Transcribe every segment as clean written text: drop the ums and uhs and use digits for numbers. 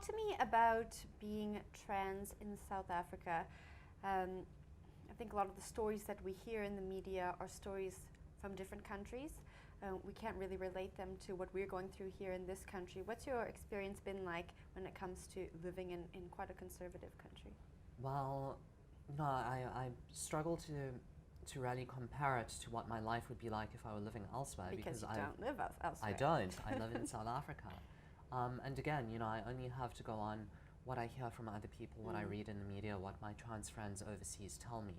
to me about being trans in South Africa. I think a lot of the stories that we hear in the media are stories from different countries. We can't really relate them to what we're going through here in this country. What's your experience been like when it comes to living in quite a conservative country? Well, no, I struggle to really compare it to what my life would be like if I were living elsewhere. Because you I don't live elsewhere. I don't. I live in South Africa. And again, I only have to go on what I hear from other people, what I read in the media, what my trans friends overseas tell me.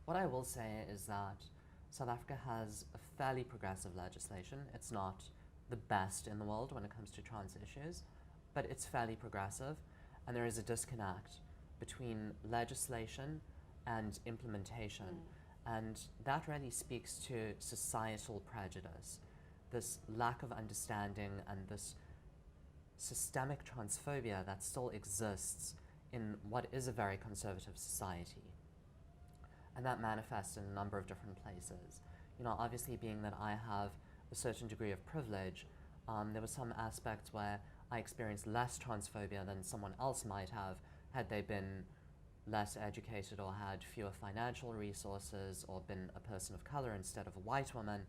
What I will say is that South Africa has a fairly progressive legislation. It's not the best in the world when it comes to trans issues, but it's fairly progressive, and there is a disconnect between legislation and implementation. And that really speaks to societal prejudice, this lack of understanding and this systemic transphobia that still exists in what is a very conservative society. And that manifests in a number of different places. Obviously being that I have a certain degree of privilege, there were some aspects where I experienced less transphobia than someone else might have had they been less educated or had fewer financial resources or been a person of color instead of a white woman.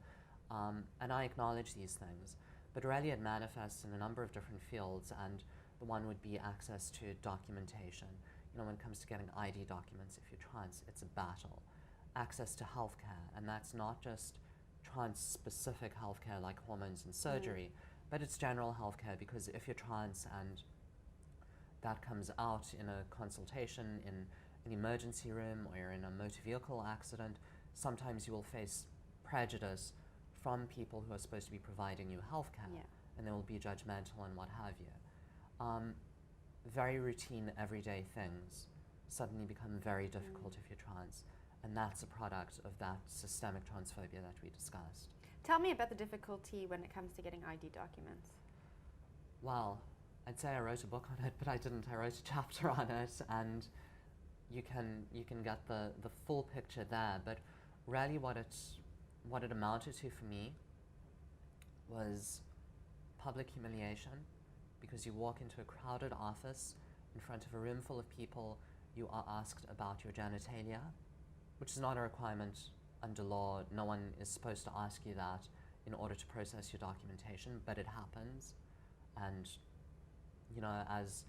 And I acknowledge these things. But really it manifests in a number of different fields, and the one would be access to documentation. When it comes to getting ID documents, if you're trans, it's a battle. Access to healthcare, and that's not just trans-specific healthcare like hormones and surgery, but it's general healthcare, because if you're trans and that comes out in a consultation, in an emergency room, or you're in a motor vehicle accident, sometimes you will face prejudice from people who are supposed to be providing you healthcare, and they will be judgmental and what have you. Very routine, everyday things suddenly become very difficult if you're trans, and that's a product of that systemic transphobia that we discussed. Tell me about the difficulty when it comes to getting ID documents. Well, I'd say I wrote a book on it, but I didn't. I wrote a chapter on it, and you can get the full picture there. But really what it amounted to for me was public humiliation, because you walk into a crowded office in front of a room full of people, you are asked about your genitalia, which is not a requirement under law. No one is supposed to ask you that in order to process your documentation, but it happens. And as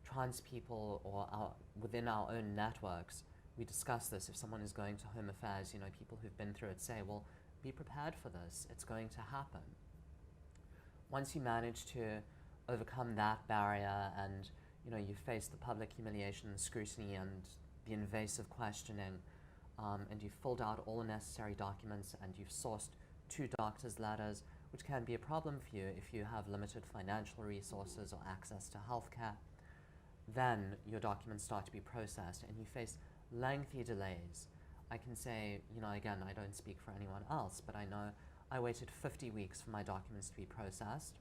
trans people or within our own networks, we discuss this. If someone is going to Home Affairs, people who've been through it say, well, be prepared for this, it's going to happen. Once you manage to overcome that barrier and you face the public humiliation, scrutiny, and the invasive questioning, and you've filled out all the necessary documents, and you've sourced 2 doctor's letters, which can be a problem for you if you have limited financial resources or access to healthcare, then your documents start to be processed and you face lengthy delays. I can say, again, I don't speak for anyone else, but I know I waited 50 weeks for my documents to be processed.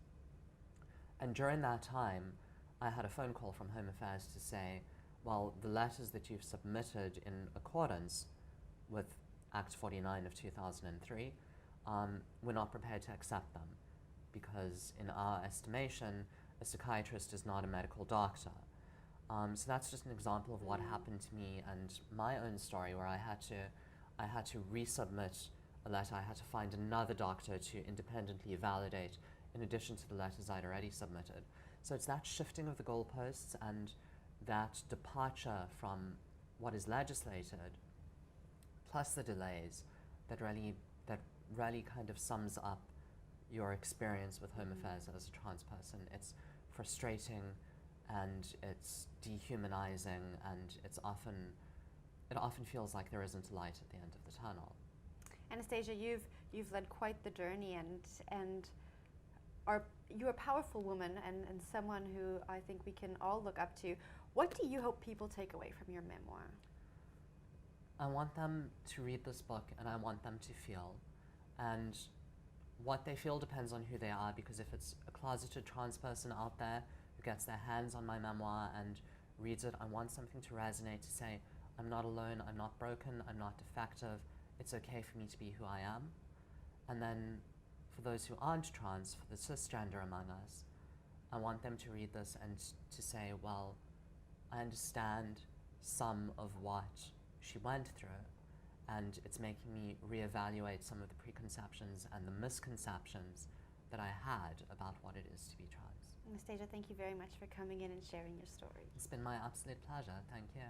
And during that time, I had a phone call from Home Affairs to say, well, the letters that you've submitted in accordance with Act 49 of 2003, we're not prepared to accept them, because in our estimation, a psychiatrist is not a medical doctor. So that's just an example of what happened to me and my own story, where I had to resubmit a letter. I had to find another doctor to independently validate, in addition to the letters I'd already submitted. So it's that shifting of the goalposts and that departure from what is legislated, plus the delays, that really kind of sums up your experience with Home Affairs as a trans person. It's frustrating, and it's dehumanizing, and it often feels like there isn't a light at the end of the tunnel. Anastasia, you've led quite the journey, and you're a powerful woman and someone who I think we can all look up to. What do you hope people take away from your memoir? I want them to read this book, and I want them to feel. And what they feel depends on who they are, because if it's a closeted trans person out there who gets their hands on my memoir and reads it, I want something to resonate, to say, I'm not alone, I'm not broken, I'm not defective, it's okay for me to be who I am. And then for those who aren't trans, for the cisgender among us, I want them to read this and to say, well, I understand some of what she went through, and it's making me reevaluate some of the preconceptions and the misconceptions that I had about what it is to be trans. Anastasia, thank you very much for coming in and sharing your story. It's been my absolute pleasure. Thank you.